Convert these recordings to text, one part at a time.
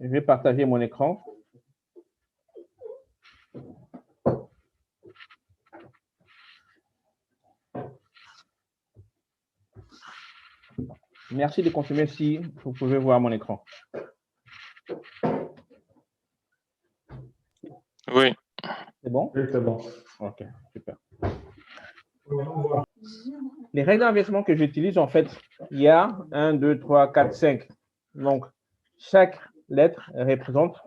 Je vais partager mon écran. Merci de confirmer si vous pouvez voir mon écran. Oui. C'est bon? Oui, c'est bon. Ok, super. Les règles d'investissement que j'utilise, en fait, il y a 1, 2, 3, 4, 5. Donc, chaque lettre représente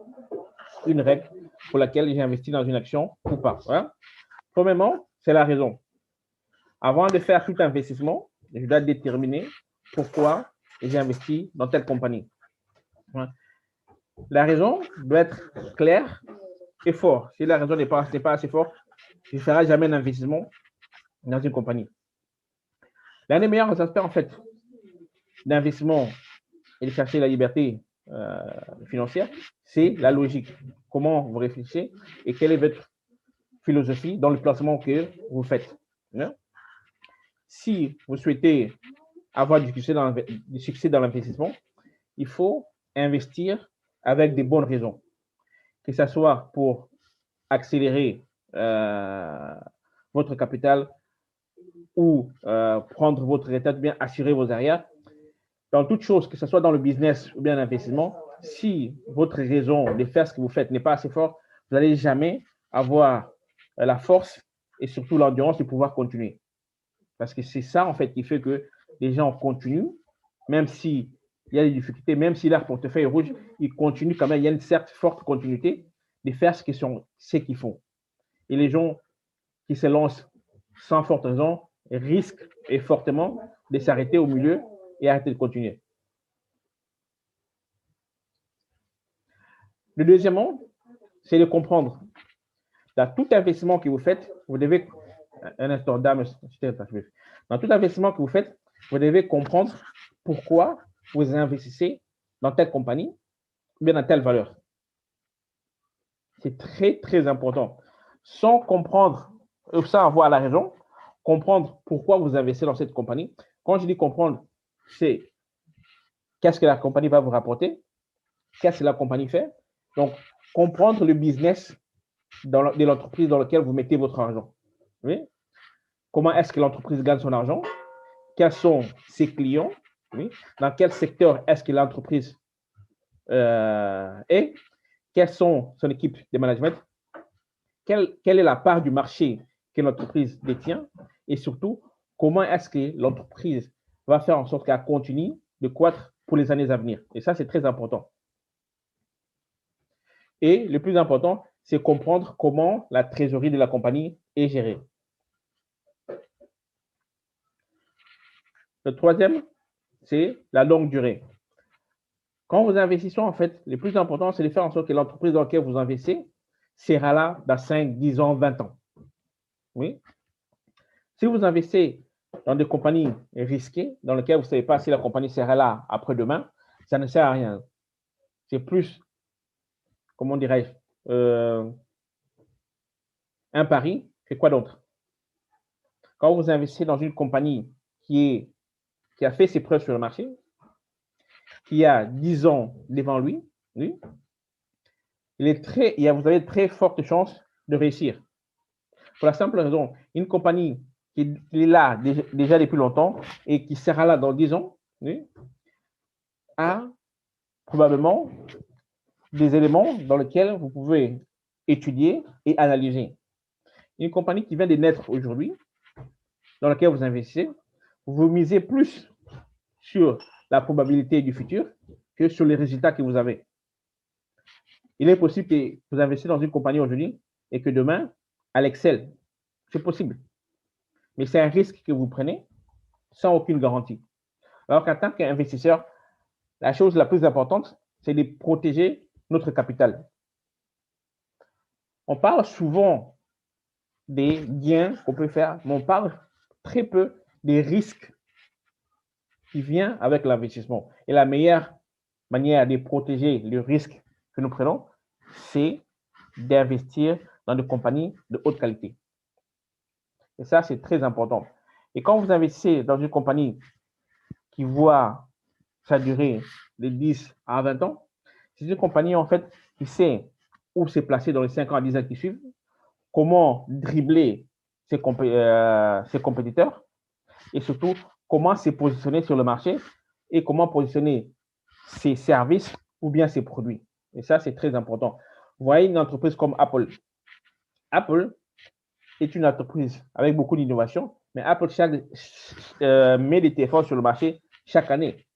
une règle pour laquelle j'ai investi dans une action ou pas. Voilà. Premièrement, c'est la raison. Avant de faire tout investissement, je dois déterminer pourquoi j'ai investi dans telle compagnie. Voilà. La raison doit être claire et forte. Si la raison n'est pas assez forte, je ne ferai jamais un investissement dans une compagnie. L'un des meilleurs aspects, en fait, d'investissement et de chercher la liberté financière, c'est la logique. Comment vous réfléchissez et quelle est votre philosophie dans le placement que vous faites. Si vous souhaitez avoir du succès dans l'investissement, il faut investir avec des bonnes raisons. Que ce soit pour accélérer votre capital ou prendre votre retraite, bien assurer vos arrières. Dans toute chose, que ce soit dans le business ou bien l'investissement, si votre raison de faire ce que vous faites n'est pas assez forte, vous n'allez jamais avoir la force et surtout l'endurance de pouvoir continuer. Parce que c'est ça, en fait, qui fait que les gens continuent, même s'il y a des difficultés, même si leur portefeuille est rouge, ils continuent quand même. Il y a une certaine forte continuité de faire ce qu'ils font. Et les gens qui se lancent sans forte raison risquent et fortement de s'arrêter au milieu et arrêter de continuer. Le deuxièmement, c'est de comprendre. Dans tout investissement que vous faites, vous devez, un instant, dame, dans tout investissement que vous faites, vous devez comprendre pourquoi vous investissez dans telle compagnie ou bien dans telle valeur. C'est très, très important. Sans comprendre, sans avoir la raison, comprendre pourquoi vous investissez dans cette compagnie. Quand je dis comprendre, c'est qu'est-ce que la compagnie va vous rapporter, qu'est-ce que la compagnie fait. Donc, comprendre le business de l'entreprise dans laquelle vous mettez votre argent. Oui? Comment est-ce que l'entreprise gagne son argent? Quels sont ses clients? Oui? Dans quel secteur est-ce que l'entreprise est? Quelles sont son équipe de management? Quelle est la part du marché que l'entreprise détient? Et surtout, comment est-ce que l'entreprise va faire en sorte qu'elle continue de croître pour les années à venir? Et ça, c'est très important. Et le plus important, c'est comprendre comment la trésorerie de la compagnie est gérée. Le troisième, c'est la longue durée. Quand vous investissez, en fait, le plus important, c'est de faire en sorte que l'entreprise dans laquelle vous investissez sera là dans 5, 10 ans, 20 ans. Oui. Si vous investissez dans des compagnies risquées, dans lesquelles vous ne savez pas si la compagnie sera là après-demain, ça ne sert à rien. C'est plus, comment dirais-je, un pari que quoi d'autre. Quand vous investissez dans une compagnie qui a fait ses preuves sur le marché, qui a 10 ans devant lui, oui, vous avez de très fortes chances de réussir. Pour la simple raison, une compagnie qui est là déjà depuis longtemps et qui sera là dans 10 ans, oui, a probablement des éléments dans lesquels vous pouvez étudier et analyser. Une compagnie qui vient de naître aujourd'hui, dans laquelle vous investissez, vous misez plus sur la probabilité du futur que sur les résultats que vous avez. Il est possible que vous investissiez dans une compagnie aujourd'hui et que demain, elle excelle. C'est possible. Mais c'est un risque que vous prenez sans aucune garantie. Alors qu'en tant qu'investisseur, la chose la plus importante, c'est de protéger notre capital. On parle souvent des gains qu'on peut faire, mais on parle très peu des risques qui viennent avec l'investissement. Et la meilleure manière de protéger le risque que nous prenons, c'est d'investir dans des compagnies de haute qualité. Et ça, c'est très important. Et quand vous investissez dans une compagnie qui voit sa durée de 10 à 20 ans, C'est une compagnie, en fait, qui sait où se placer dans les 5 ans à 10 ans qui suivent, comment dribbler ses compétiteurs et surtout comment se positionner sur le marché et comment positionner ses services ou bien ses produits. Et ça, c'est très important. Vous voyez une entreprise comme Apple. Apple est une entreprise avec beaucoup d'innovation, mais Apple met des téléphones sur le marché chaque année.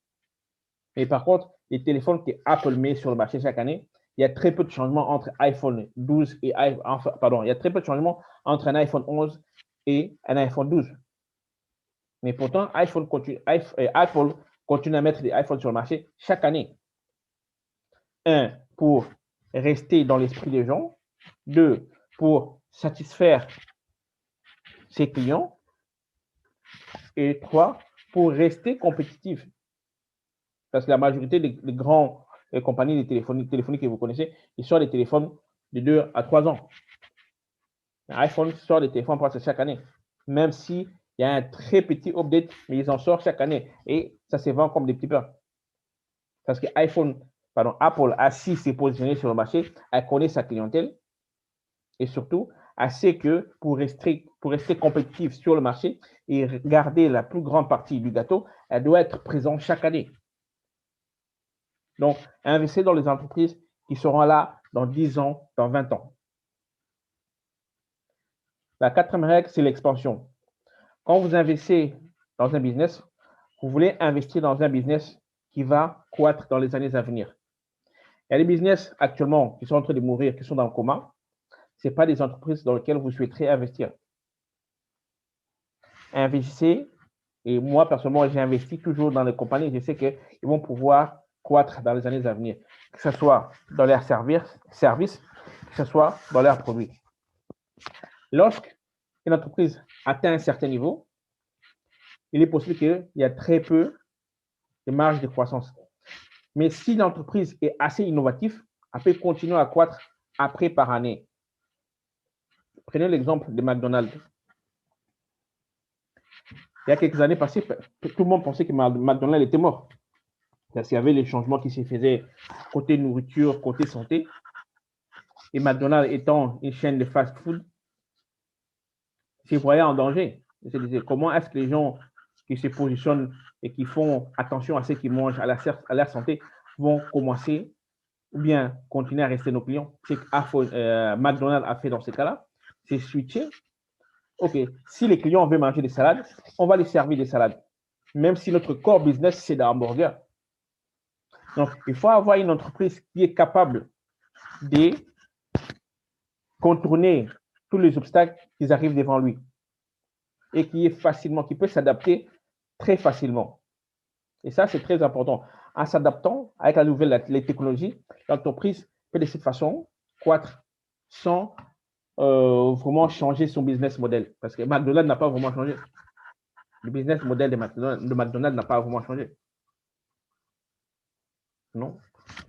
Mais par contre, les téléphones que Apple met sur le marché chaque année, il y a très peu de changements entre iPhone 12 et il y a très peu de changements entre un iPhone 11 et un iPhone 12. Mais pourtant, Apple continue à mettre des iPhones sur le marché chaque année. Un, pour rester dans l'esprit des gens. Deux, pour satisfaire ses clients. Et trois, pour rester compétitif. Parce que la majorité des grandes compagnies de téléphonie que vous connaissez, ils sortent des téléphones de 2 à 3 ans. iPhone sort des téléphones presque chaque année. Même s'il y a un très petit update, mais ils en sortent chaque année. Et ça se vend comme des petits pains. Parce que Apple a su se positionner sur le marché, elle connaît sa clientèle. Et surtout, elle sait que pour rester compétitive sur le marché et garder la plus grande partie du gâteau, elle doit être présente chaque année. Donc, investissez dans les entreprises qui seront là dans 10 ans, dans 20 ans. La quatrième règle, c'est l'expansion. Quand vous investissez dans un business, vous voulez investir dans un business qui va croître dans les années à venir. Il y a des business actuellement qui sont en train de mourir, qui sont dans le coma. Ce n'est pas des entreprises dans lesquelles vous souhaiterez investir. Investissez, et moi, personnellement, j'ai investi toujours dans les compagnies. Je sais qu'ils vont pouvoir croître dans les années à venir, que ce soit dans leurs services, que ce soit dans leurs produits. Lorsqu'une entreprise atteint un certain niveau, il est possible qu'il y ait très peu de marge de croissance. Mais si l'entreprise est assez innovative, elle peut continuer à croître après par année. Prenez l'exemple de McDonald's. Il y a quelques années passées, tout le monde pensait que McDonald's était mort. Parce qu'il y avait les changements qui se faisaient côté nourriture, côté santé. Et McDonald's étant une chaîne de fast-food, se voyait en danger. Ils se disaient, comment est-ce que les gens qui se positionnent et qui font attention à ce qu'ils mangent, à leur santé, vont commencer ou bien continuer à rester nos clients? C'est que McDonald's a fait dans ce cas-là, c'est switcher. OK, si les clients veulent manger des salades, on va les servir des salades. Même si notre core business, c'est des hamburgers. Donc, il faut avoir une entreprise qui est capable de contourner tous les obstacles qui arrivent devant lui et qui peut s'adapter très facilement. Et ça, c'est très important. En s'adaptant avec les technologies, l'entreprise peut de cette façon croître sans vraiment changer son business model. Parce que McDonald's n'a pas vraiment changé. Le business model de McDonald's n'a pas vraiment changé. Non.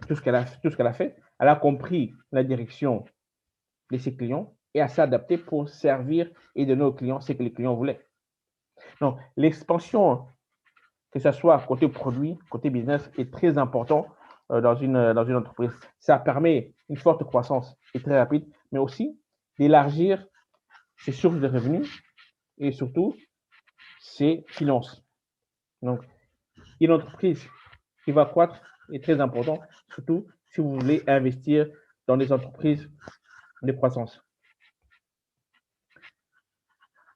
Tout ce qu'elle a fait, elle a compris la direction de ses clients et à s'adapter pour servir et donner aux clients ce que les clients voulaient. Donc, l'expansion, que ce soit côté produit, côté business, est très important dans une entreprise. Ça permet une forte croissance et très rapide, mais aussi d'élargir ses sources de revenus et surtout ses finances. Donc, une entreprise qui va croître est très important, surtout si vous voulez investir dans des entreprises de croissance.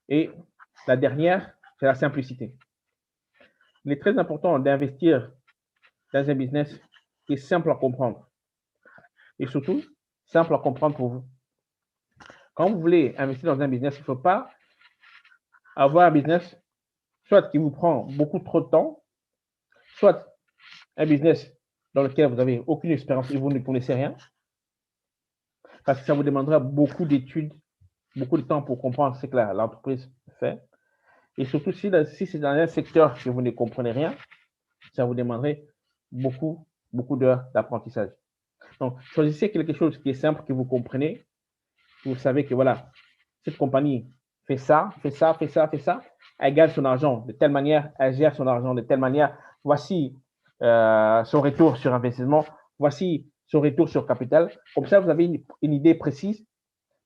Et la dernière, c'est la simplicité. Il est très important d'investir dans un business qui est simple à comprendre et surtout simple à comprendre pour vous. Quand vous voulez investir dans un business, il ne faut pas avoir un business soit qui vous prend beaucoup trop de temps, soit un business dans lequel vous n'avez aucune expérience et vous ne connaissez rien, parce que ça vous demandera beaucoup d'études, beaucoup de temps pour comprendre ce que l'entreprise fait. Et surtout, si c'est dans un secteur que vous ne comprenez rien, ça vous demanderait beaucoup d'heures d'apprentissage. Donc, choisissez quelque chose qui est simple, que vous comprenez. Vous savez que voilà, cette compagnie fait ça, fait ça, fait ça, fait ça. Elle gagne son argent de telle manière, elle gère son argent de telle manière. Voici son retour sur investissement. Voici son retour sur capital. Comme ça, vous avez une idée précise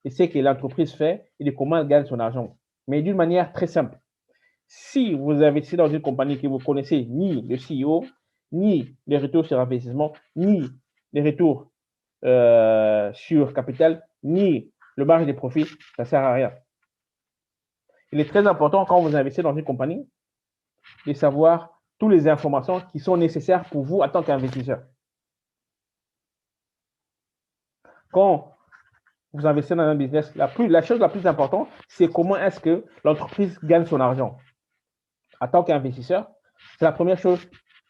de ce que l'entreprise fait et de comment elle gagne son argent. Mais d'une manière très simple. Si vous investissez dans une compagnie que vous connaissez ni le CEO, ni les retours sur investissement, ni les retours sur capital, ni le marge des profits, ça ne sert à rien. Il est très important quand vous investissez dans une compagnie de savoir toutes les informations qui sont nécessaires pour vous en tant qu'investisseur. Quand vous investissez dans un business, la chose la plus importante, c'est comment est-ce que l'entreprise gagne son argent. En tant qu'investisseur, c'est la première chose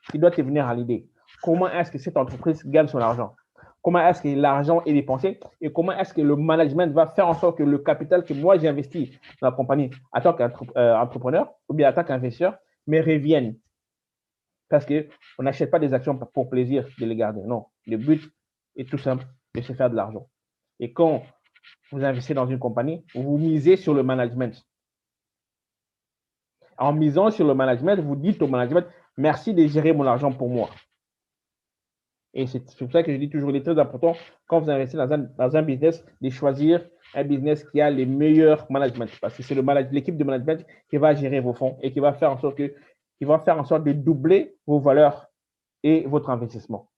qui doit te venir à l'idée. Comment est-ce que cette entreprise gagne son argent? Comment est-ce que l'argent est dépensé et comment est-ce que le management va faire en sorte que le capital que moi j'ai investi dans la compagnie en tant qu'entrepreneur ou bien en tant qu'investisseur me revienne. Parce qu'on n'achète pas des actions pour plaisir de les garder. Non, le but est tout simple de se faire de l'argent. Et quand vous investissez dans une compagnie, vous misez sur le management. En misant sur le management, vous dites au management, merci de gérer mon argent pour moi. Et c'est pour ça que je dis toujours, il est très important, quand vous investissez dans un business, de choisir un business qui a les meilleurs managements. Parce que c'est l'équipe de management qui va gérer vos fonds et qui va faire en sorte de doubler vos valeurs et votre investissement.